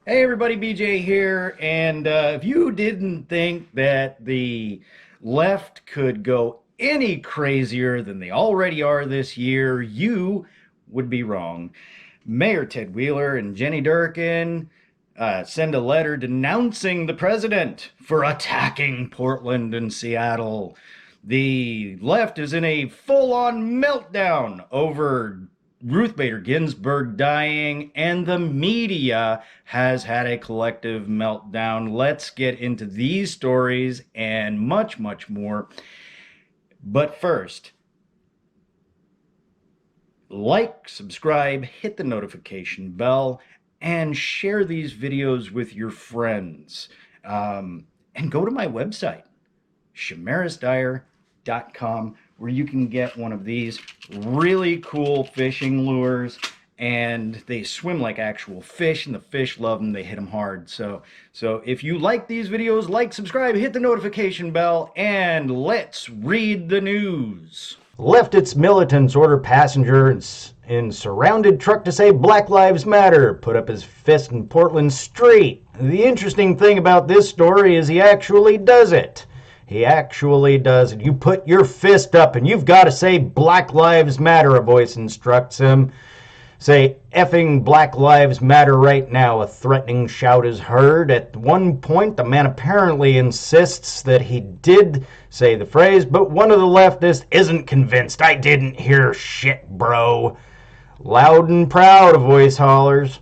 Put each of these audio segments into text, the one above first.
Hey everybody, BJ here. And if you didn't think that the left could go any crazier than they already are this year, you would be wrong. Mayor Ted Wheeler and Jenny Durkin send a letter denouncing the president for attacking Portland and Seattle. The left is in a full on meltdown over Ruth Bader Ginsburg dying, and the media has had a collective meltdown. Let's get into these stories and much, much more. But first, like, subscribe, hit the notification bell, and share these videos with your friends. And go to my website, shamarisdyer.com, where you can get one of these really cool fishing lures, and they swim like actual fish, and the fish love them. They hit them hard. So if you like these videos, like, subscribe, hit the notification bell, and let's read the news. Leftist militants order passenger in surrounded truck to say Black Lives Matter. Put up his fist in Portland street. The interesting thing about this story is he actually does it. He actually does it. You put your fist up and you've got to say Black Lives Matter, a voice instructs him. Say effing Black Lives Matter right now, a threatening shout is heard. At one point, the man apparently insists that he did say the phrase, but one of the leftists isn't convinced. I didn't hear shit, bro. Loud and proud, a voice hollers.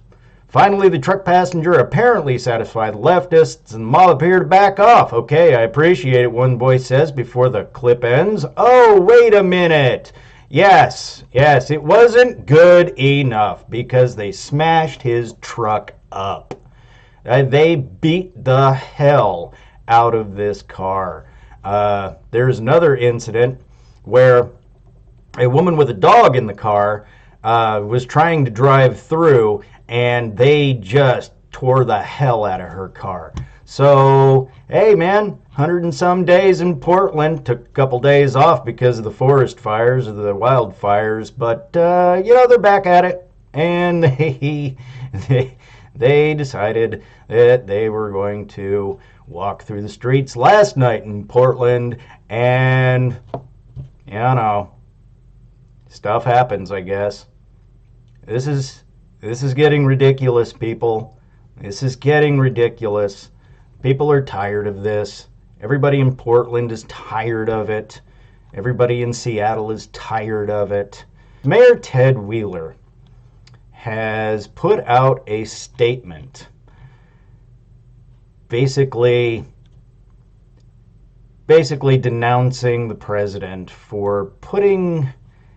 Finally, the truck passenger apparently satisfied the leftists, and the mob appear to back off. Okay, I appreciate it, one voice says before the clip ends. Oh, wait a minute. Yes, it wasn't good enough because they smashed his truck up. They beat the hell out of this car. There's another incident where a woman with a dog in the car was trying to drive through, and they just tore the hell out of her car. So, hey man, 100 and some days in Portland. Took a couple days off because of the forest fires, or the wildfires, but they're back at it, and they decided that they were going to walk through the streets last night in Portland, and stuff happens, I guess. This is getting ridiculous, people. This is getting ridiculous. People are tired of this. Everybody in Portland is tired of it. Everybody in Seattle is tired of it. Mayor Ted Wheeler has put out a statement basically denouncing the president for putting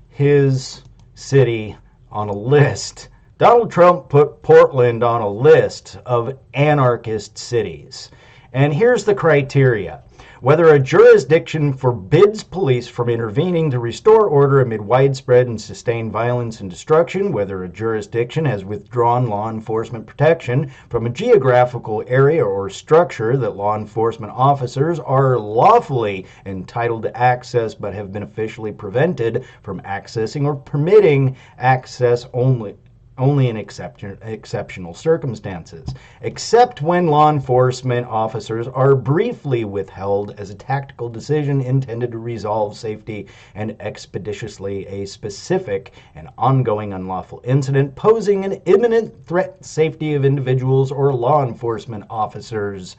his city on a list. Donald Trump put Portland on a list of anarchist cities. And here's the criteria. Whether a jurisdiction forbids police from intervening to restore order amid widespread and sustained violence and destruction, whether a jurisdiction has withdrawn law enforcement protection from a geographical area or structure that law enforcement officers are lawfully entitled to access but have been officially prevented from accessing or permitting access only in exceptional circumstances, except when law enforcement officers are briefly withheld as a tactical decision intended to resolve safety and expeditiously a specific and ongoing unlawful incident posing an imminent threat to safety of individuals or law enforcement officers.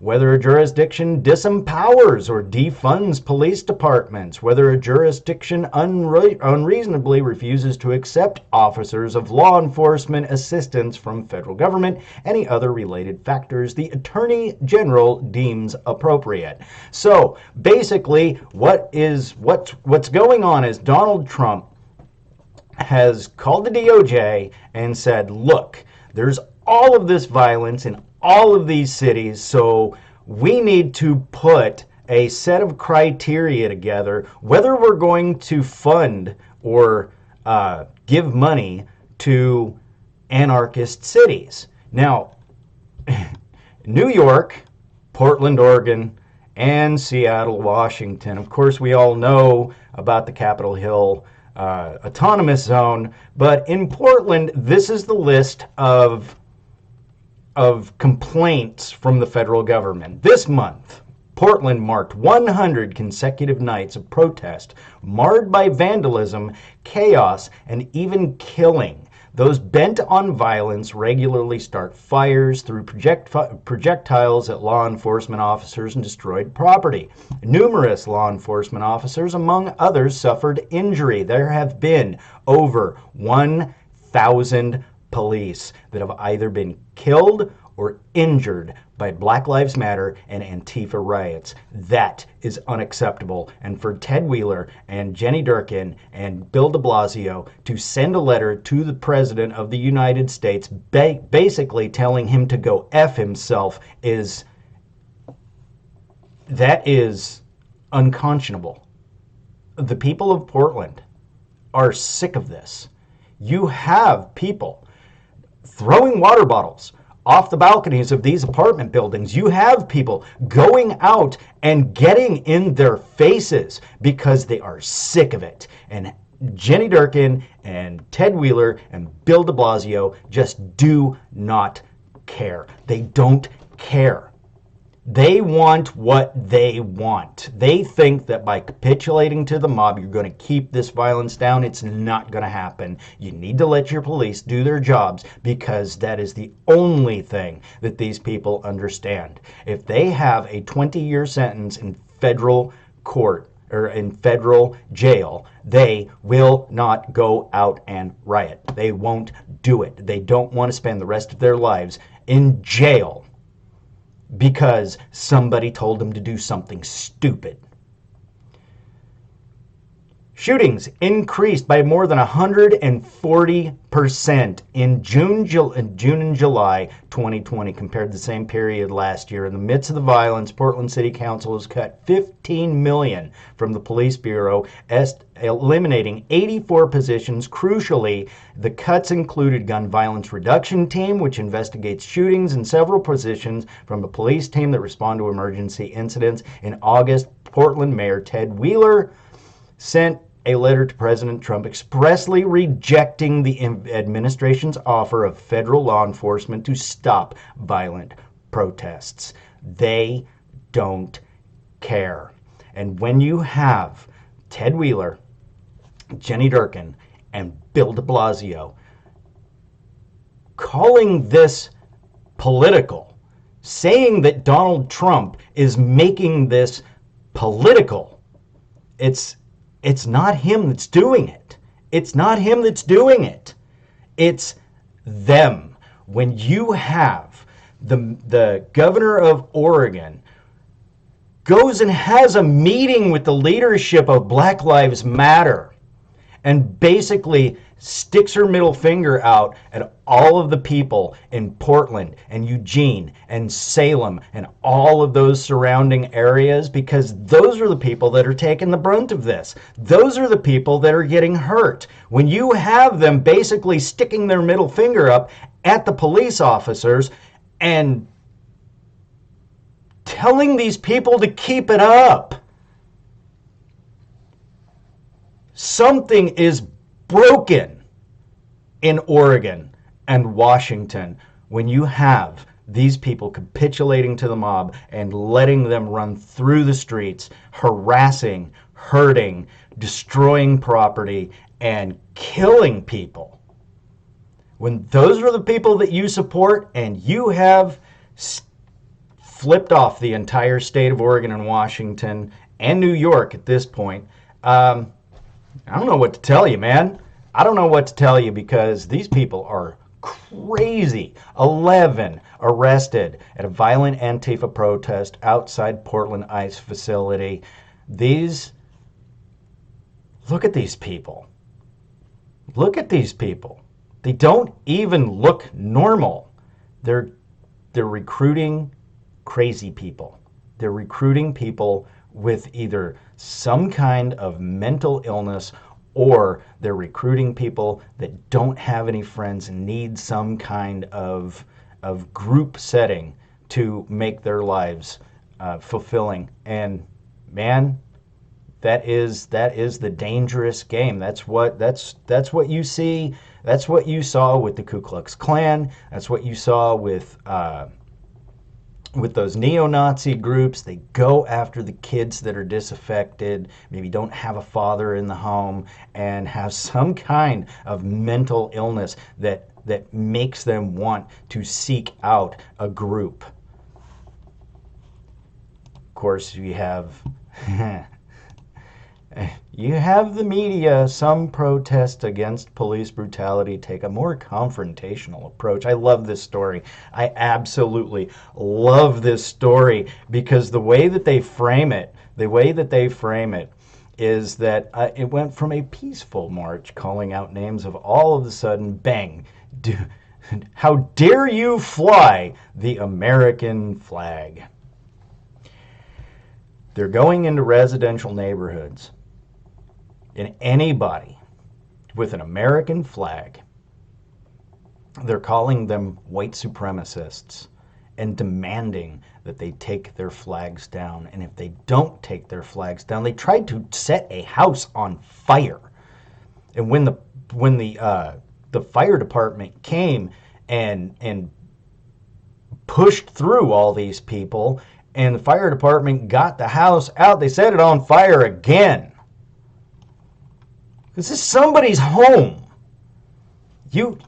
Whether a jurisdiction disempowers or defunds police departments, whether a jurisdiction unreasonably refuses to accept officers of law enforcement assistance from federal government, any other related factors the Attorney General deems appropriate. So basically, what's going on is Donald Trump has called the DOJ and said, look, there's all of this violence in all of these cities, so we need to put a set of criteria together whether we're going to fund or give money to anarchist cities. Now, New York, Portland, Oregon, and Seattle, Washington. Of course, we all know about the Capitol Hill autonomous zone, but in Portland, this is the list of of complaints from the federal government. This month, Portland marked 100 consecutive nights of protest marred by vandalism, chaos, and even killing. Those bent on violence regularly start fires, threw projectiles at law enforcement officers, and destroyed property. Numerous law enforcement officers, among others, suffered injury. There have been over 1,000 police that have either been killed or injured by Black Lives Matter and Antifa riots. That is unacceptable. And for Ted Wheeler and Jenny Durkin and Bill de Blasio to send a letter to the President of the United States basically telling him to go F himself is unconscionable. The people of Portland are sick of this. You have people throwing water bottles off the balconies of these apartment buildings. You have people going out and getting in their faces because they are sick of it. And Jenny Durkin and Ted Wheeler and Bill de Blasio just do not care. They don't care. They want what they want. They think that by capitulating to the mob, you're going to keep this violence down. It's not going to happen. You need to let your police do their jobs because that is the only thing that these people understand. If they have a 20-year sentence in federal court or in federal jail, they will not go out and riot. They won't do it. They don't want to spend the rest of their lives in jail because somebody told them to do something stupid. Shootings increased by more than 140% in June and July 2020 compared to the same period last year. In the midst of the violence, Portland City Council has cut $15 million from the Police Bureau, eliminating 84 positions. Crucially, the cuts included Gun Violence Reduction Team, which investigates shootings, and several positions from the police team that respond to emergency incidents. In August, Portland Mayor Ted Wheeler sent a letter to President Trump expressly rejecting the administration's offer of federal law enforcement to stop violent protests. They don't care. And when you have Ted Wheeler, Jenny Durkin, and Bill de Blasio calling this political, saying that Donald Trump is making this political, it's not him that's doing it. It's not him that's doing it. It's them. When you have the governor of Oregon goes and has a meeting with the leadership of Black Lives Matter and basically sticks her middle finger out at all of the people in Portland and Eugene and Salem and all of those surrounding areas, because those are the people that are taking the brunt of this. Those are the people that are getting hurt. When you have them basically sticking their middle finger up at the police officers and telling these people to keep it up, something is broken in Oregon and Washington when you have these people capitulating to the mob and letting them run through the streets, harassing, hurting, destroying property, and killing people. When those are the people that you support and you have flipped off the entire state of Oregon and Washington and New York at this point, I don't know what to tell you, man. I don't know what to tell you because these people are crazy. 11 arrested at a violent Antifa protest outside Portland ICE facility. Look at these people. Look at these people. They don't even look normal. They're recruiting crazy people. They're recruiting people with either some kind of mental illness, or they're recruiting people that don't have any friends and need some kind of group setting to make their lives fulfilling. And man, That is the dangerous game. That's what you see. That's what you saw with the Ku Klux Klan. That's what you saw with those neo-Nazi groups. They go after the kids that are disaffected, maybe don't have a father in the home, and have some kind of mental illness that makes them want to seek out a group. Of course, you have you have the media. Some protest against police brutality take a more confrontational approach. I love this story. I absolutely love this story because the way that they frame it, is that it went from a peaceful march calling out names of all of a sudden, bang, how dare you fly the American flag? They're going into residential neighborhoods, and anybody with an American flag, they're calling them white supremacists and demanding that they take their flags down. And if they don't take their flags down, they tried to set a house on fire. And when the fire department came and pushed through all these people, and the fire department got the house out, they set it on fire again. This is somebody's home. You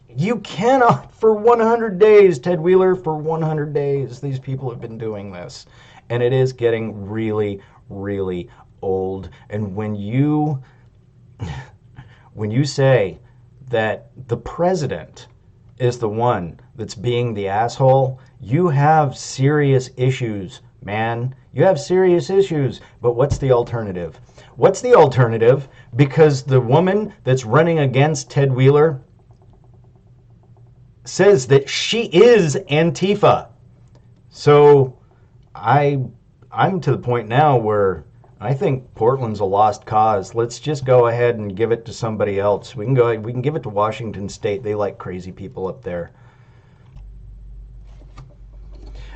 cannot, for 100 days, Ted Wheeler, for 100 days, these people have been doing this. And it is getting really, really old. And when you say that the president is the one that's being the asshole, you have serious issues, man. You have serious issues. But what's the alternative? What's the alternative? Because the woman that's running against Ted Wheeler says that she is Antifa. So I'm to the point now where I think Portland's a lost cause. Let's just go ahead and give it to somebody else. We can give it to Washington State. They like crazy people up there.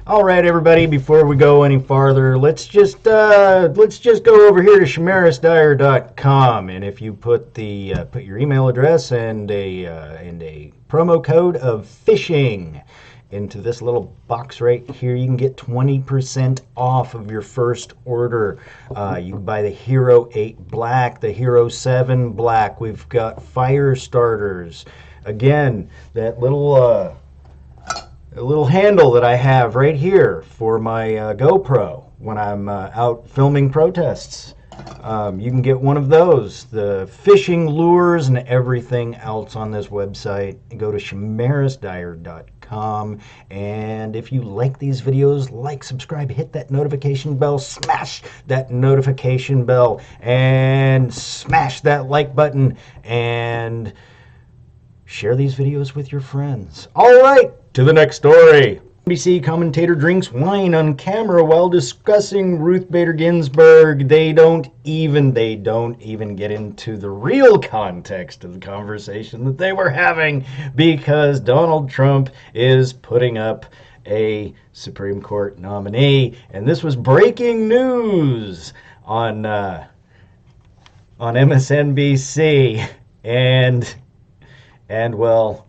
All right, everybody, before we go any farther, let's just go over here to ShamarisDyer.com, and if you put your email address and a promo code of phishing into this little box right here, you can get 20% off of your first order. You can buy the Hero 8 Black, the Hero 7 Black. We've got fire starters. Again, that little handle that I have right here for my GoPro when I'm out filming protests. You can get one of those. The fishing lures and everything else on this website. Go to ShamarisDyer.com. And if you like these videos, like, subscribe, hit that notification bell, smash that notification bell, and smash that like button, and share these videos with your friends. All right, to the next story. NBC commentator drinks wine on camera while discussing Ruth Bader Ginsburg. They don't even get into the real context of the conversation that they were having, because Donald Trump is putting up a Supreme Court nominee, and this was breaking news on MSNBC, and well,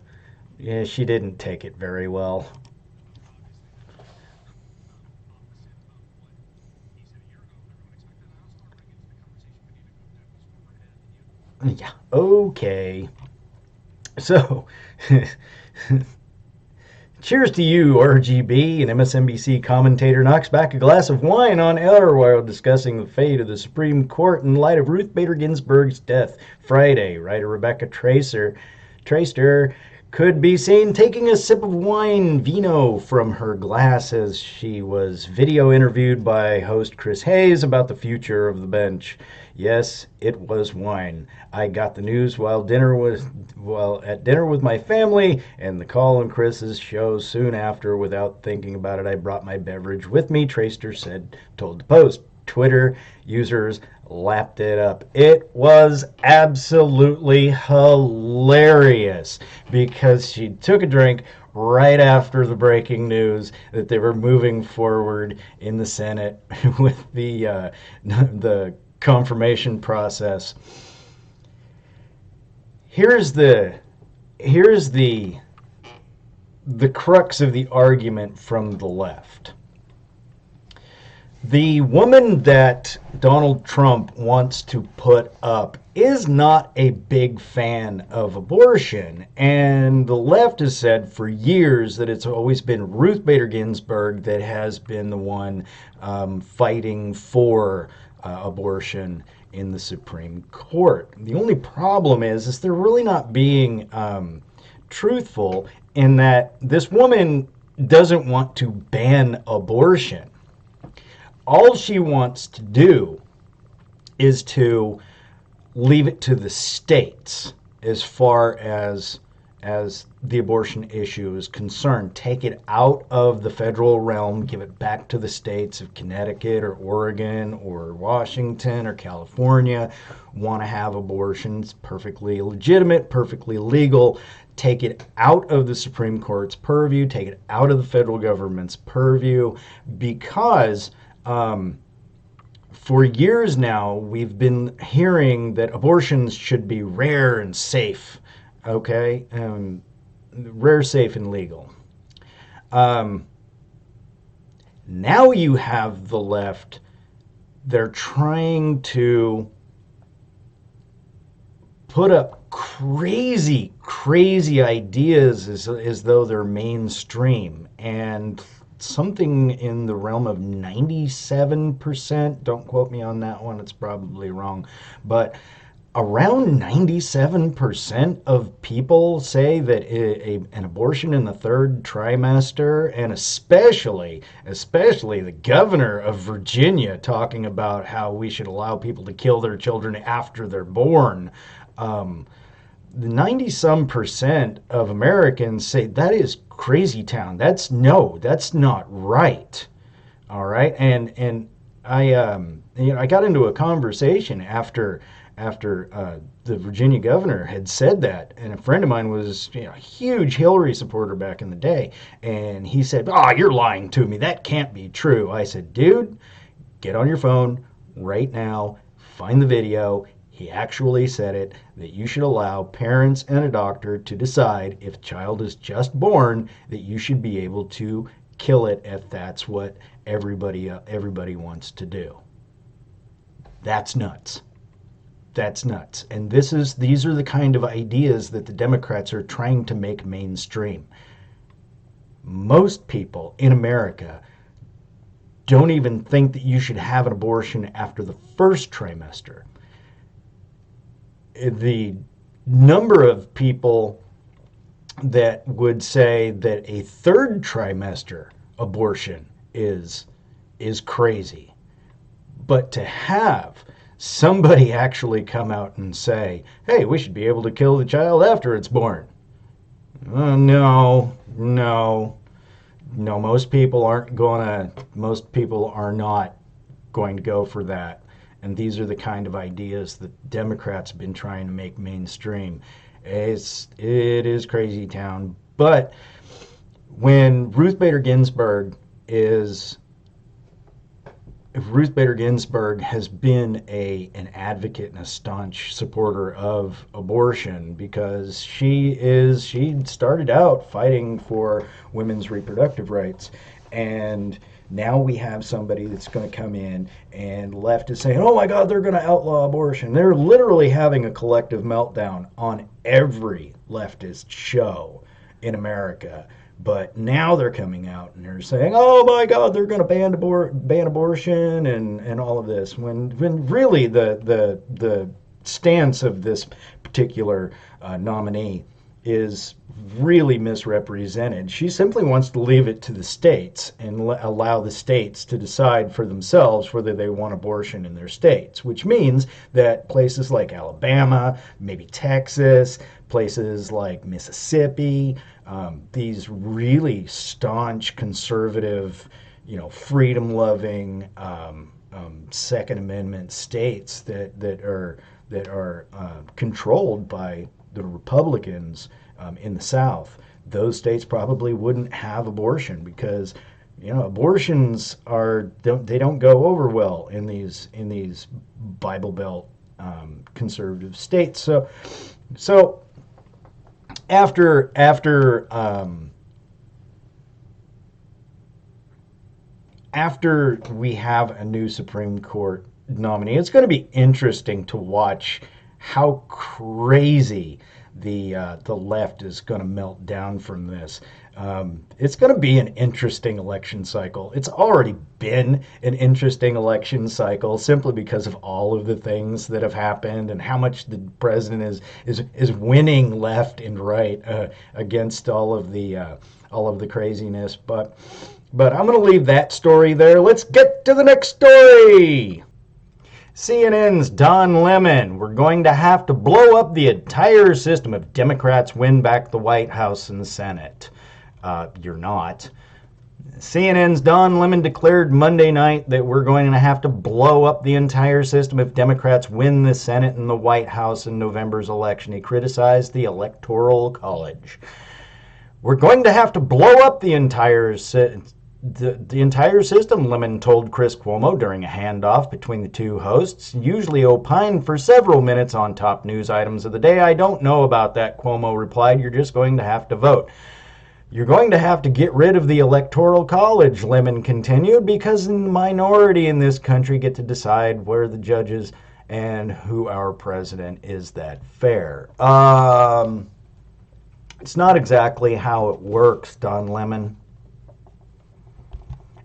yeah, she didn't take it very well. Yeah, okay. So, cheers to you, RGB. An MSNBC commentator knocks back a glass of wine on air while discussing the fate of the Supreme Court in light of Ruth Bader Ginsburg's death Friday. Writer Rebecca Traister could be seen taking a sip of wine, vino, from her glass as she was video interviewed by host Chris Hayes about the future of the bench. Yes, it was wine. I got the news while at dinner with my family, and the call on Chris's show soon after. Without thinking about it, I brought my beverage with me, Traister told the Post. Twitter users lapped it up. It was absolutely hilarious because she took a drink right after the breaking news that they were moving forward in the Senate with the confirmation process. Here's here's the crux of the argument from the left. The woman that Donald Trump wants to put up is not a big fan of abortion. And the left has said for years that it's always been Ruth Bader Ginsburg that has been the one fighting for abortion in the Supreme Court. The only problem is they're really not being truthful in that this woman doesn't want to ban abortion. All she wants to do is to leave it to the states as far as the abortion issue is concerned. Take it out of the federal realm, give it back to the states of Connecticut or Oregon or Washington or California. Want to have abortions, perfectly legitimate, perfectly legal. Take it out of the Supreme Court's purview, take it out of the federal government's purview, because for years now, we've been hearing that abortions should be rare and safe, okay? Rare, safe, and legal. Now you have the left, they're trying to put up crazy, crazy ideas as though they're mainstream. And something in the realm of 97%, don't quote me on that one, it's probably wrong, but around 97% of people say that an abortion in the third trimester, and especially the governor of Virginia talking about how we should allow people to kill their children after they're born. The 90 some percent of Americans say that is crazy town. That's not right. All right. And I got into a conversation after the Virginia governor had said that, and a friend of mine was a huge Hillary supporter back in the day, and he said, "Oh, you're lying to me. That can't be true." I said, "Dude, get on your phone right now, find the video. He actually said it, that you should allow parents and a doctor to decide if a child is just born, that you should be able to kill it if that's what everybody wants to do." That's nuts. That's nuts. And these are the kind of ideas that the Democrats are trying to make mainstream. Most people in America don't even think that you should have an abortion after the first trimester. The number of people that would say that a third trimester abortion is crazy. But to have somebody actually come out and say, "Hey, we should be able to kill the child after it's born." No, no, no. Most people are not going to go for that. And these are the kind of ideas that Democrats have been trying to make mainstream. It is crazy town. But when Ruth Bader Ginsburg has been an advocate and a staunch supporter of abortion, because she started out fighting for women's reproductive rights, and now we have somebody that's going to come in, and left is saying, "Oh my God, they're going to outlaw abortion." They're literally having a collective meltdown on every leftist show in America. But now they're coming out and they're saying, "Oh my God, they're going to ban abortion and all of this." When really the stance of this particular nominee is really misrepresented. She simply wants to leave it to the states and allow the states to decide for themselves whether they want abortion in their states, which means that places like Alabama, maybe Texas, places like Mississippi, these really staunch conservative, freedom-loving Second Amendment states that are controlled by the Republicans in the South, those states probably wouldn't have abortion, because Abortions don't go over well in these Bible Belt conservative states. So after we have a new Supreme Court nominee, it's going to be interesting to watch how crazy the left is going to melt down from this. It's going to be an interesting election cycle. It's already been an interesting election cycle simply because of all of the things that have happened and how much the president is winning left and right against all of the craziness. But I'm going to leave that story there. Let's get to the next story. CNN's Don Lemon. We're going to have to blow up the entire system if Democrats win back the White House and the Senate. You're not. CNN's Don Lemon declared Monday night that we're going to have to blow up the entire system if Democrats win the Senate and the White House in November's election. He criticized the Electoral College. We're going to have to blow up the entire system, Lemon told Chris Cuomo during a handoff between the two hosts, usually opined for several minutes on top news items of the day. I don't know about that, Cuomo replied. You're just going to have to vote. You're going to have to get rid of the Electoral College, Lemon continued, because the minority in this country get to decide where the judges and who our president is. That fair? It's not exactly how it works, Don Lemon.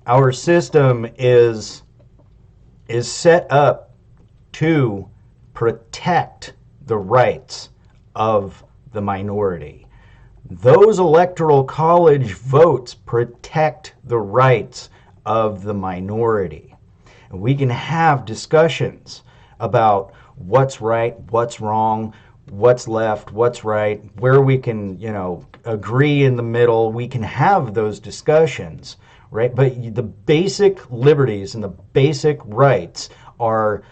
Our system is set up to protect the rights of the minority. Those electoral college votes protect the rights of the minority. And we can have discussions about what's right, what's wrong, what's left, what's right, where we can, agree in the middle. We can have those discussions, right? But the basic liberties and the basic rights are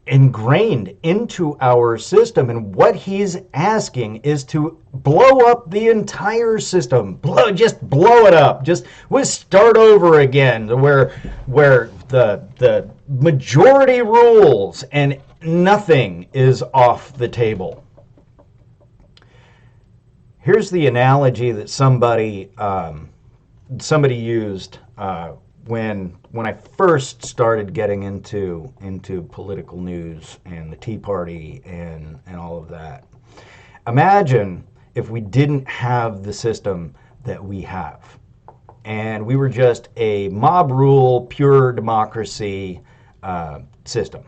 ingrained into our system, and what he's asking is to blow up the entire system. Just blow it up. We'll start over again, where the majority rules and nothing is off the table. Here's the analogy that somebody used when I first started getting into political news and the Tea Party and all of that. Imagine if we didn't have the system that we have, and we were just a mob rule, pure democracy system.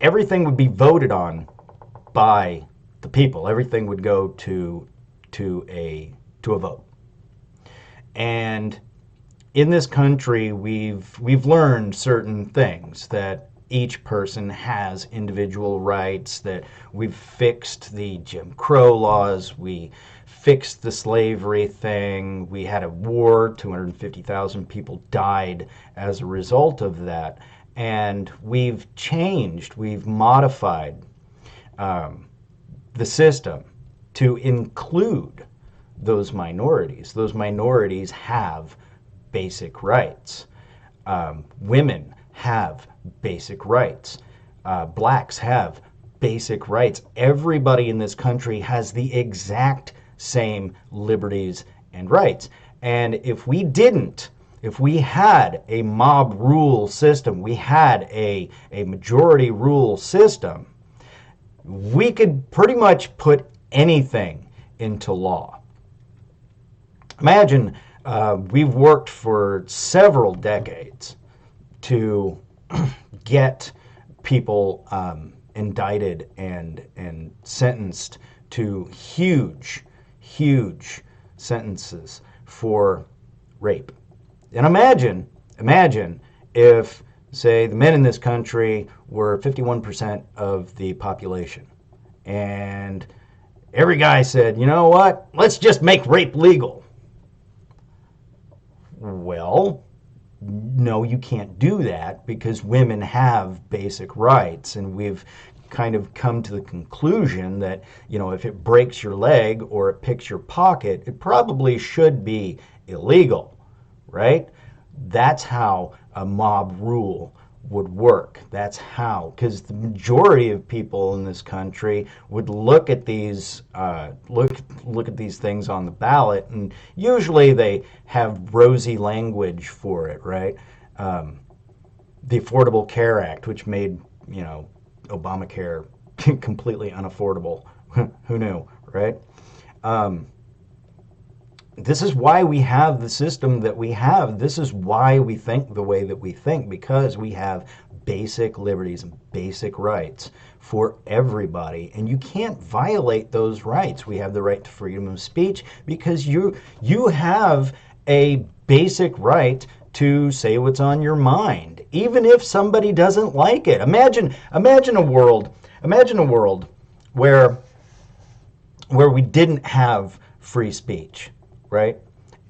Everything would be voted on by the people. Everything would go to a vote. And in this country, we've learned certain things, that each person has individual rights, that we've fixed the Jim Crow laws, we fixed the slavery thing, we had a war, 250,000 people died as a result of that, and we've changed, we've modified the system to include those minorities. Those minorities have basic rights. Women have basic rights. Blacks have basic rights. Everybody in this country has the exact same liberties and rights. And if we had a mob rule system, we had a majority rule system, we could pretty much put anything into law. Imagine we've worked for several decades to get people indicted and sentenced to huge sentences for rape. And imagine if, say, the men in this country were 51% of the population, and every guy said, you know what, let's just make rape legal. Well, no, you can't do that, because women have basic rights, and we've kind of come to the conclusion that, if it breaks your leg or it picks your pocket, it probably should be illegal, right? That's how a mob rule would work. That's how, because the majority of people in this country would look at these look at these things on the ballot, and usually they have rosy language for it, right? The Affordable Care Act, which made Obamacare completely unaffordable. Who knew, right? This is why we have the system that we have. This is why we think the way that we think, because we have basic liberties and basic rights for everybody, and you can't violate those rights. We have the right to freedom of speech because you have a basic right to say what's on your mind, even if somebody doesn't like it. Imagine a world where we didn't have free speech, right?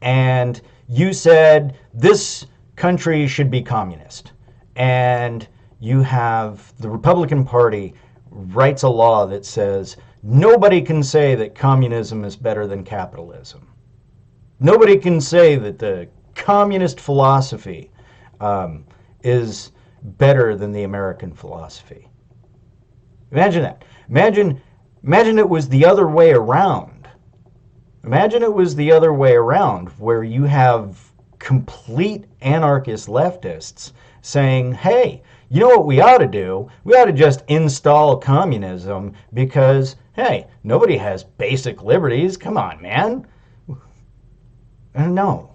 And you said this country should be communist. And you have the Republican Party writes a law that says nobody can say that communism is better than capitalism. Nobody can say that the communist philosophy is better than the American philosophy. Imagine that. Imagine it was the other way around. Imagine it was the other way around, where you have complete anarchist leftists saying, hey, you know what we ought to do? We ought to just install communism because, hey, nobody has basic liberties. Come on, man. No,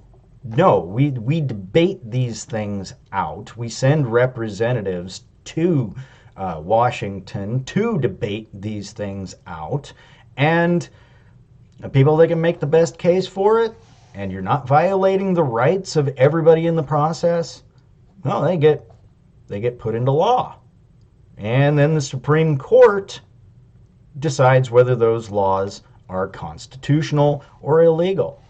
we debate these things out. We send representatives to Washington to debate these things out. And people that can make the best case for it, and you're not violating the rights of everybody in the process, well, they get put into law. And then the Supreme Court decides whether those laws are constitutional or illegal.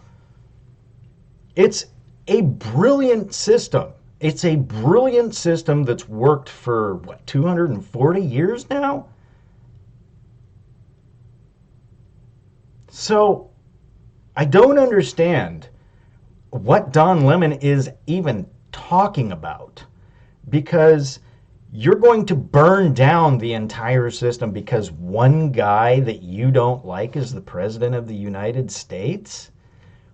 It's a brilliant system. It's a brilliant system that's worked for, 240 years now? So I don't understand what Don Lemon is even talking about, because you're going to burn down the entire system because one guy that you don't like is the president of the United States?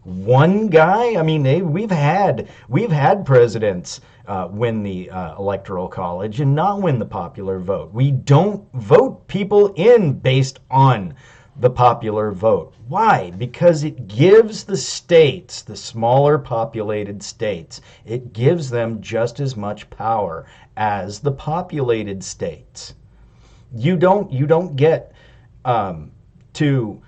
One guy? I mean, we've had presidents win the electoral college and not win the popular vote. We don't vote people in based on the popular vote. Why? Because it gives the states, the smaller populated states, it gives them just as much power as the populated states. You don't get to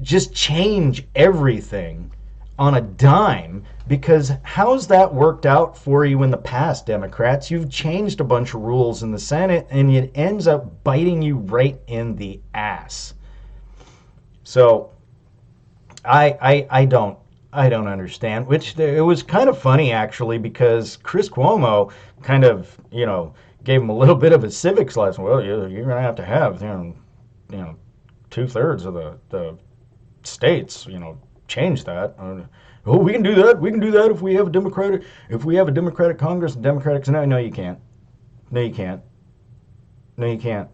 just change everything on a dime, because how's that worked out for you in the past, Democrats? You've changed a bunch of rules in the Senate and it ends up biting you right in the ass. So I don't understand. Which it was kind of funny actually, because Chris Cuomo kind of gave him a little bit of a civics lesson. Well, you're gonna have to have 2/3 of the states change that. Oh, we can do that. We can do that if we have a Democratic Congress and Democratic Senate. No, you can't. No, you can't. No, you can't.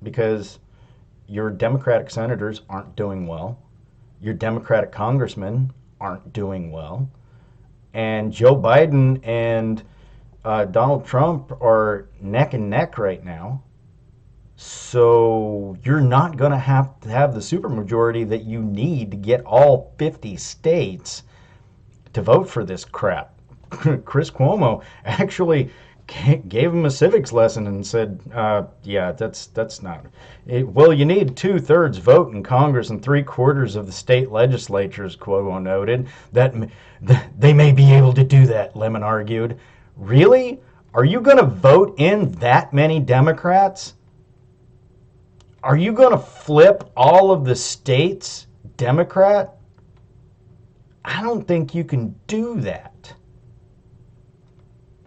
Because your Democratic senators aren't doing well. Your Democratic congressmen aren't doing well. And Joe Biden and Donald Trump are neck and neck right now. So you're not going to have the supermajority that you need to get all 50 states to vote for this crap. Chris Cuomo actually gave him a civics lesson and said, yeah, that's not it. Well, you need 2/3 vote in Congress and 3/4 of the state legislatures, Cuomo noted. That they may be able to do that, Lemon argued. Really? Are you going to vote in that many Democrats? Are you going to flip all of the states Democrat? I don't think you can do that.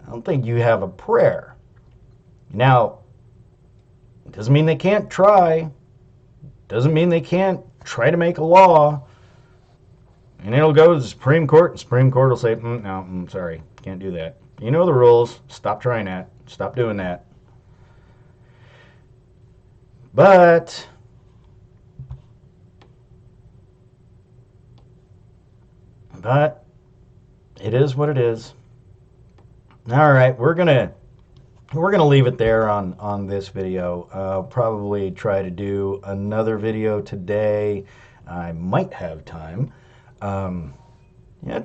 I don't think you have a prayer. Now, Doesn't mean they can't try. Doesn't mean they can't try to make a law. And it'll go to the Supreme Court, and the Supreme Court will say, no, sorry, can't do that. You know the rules. Stop trying that. Stop doing that. But it is what it is. All right, we're gonna leave it there on this video. I'll probably try to do another video today. I might have time.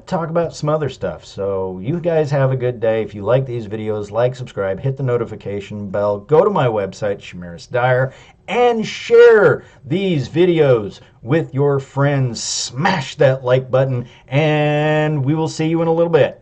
Talk about some other stuff. So you guys have a good day. If you like these videos, like, subscribe, hit the notification bell, go to my website, Shamiris Dyer, and share these videos with your friends. Smash that like button, and we will see you in a little bit.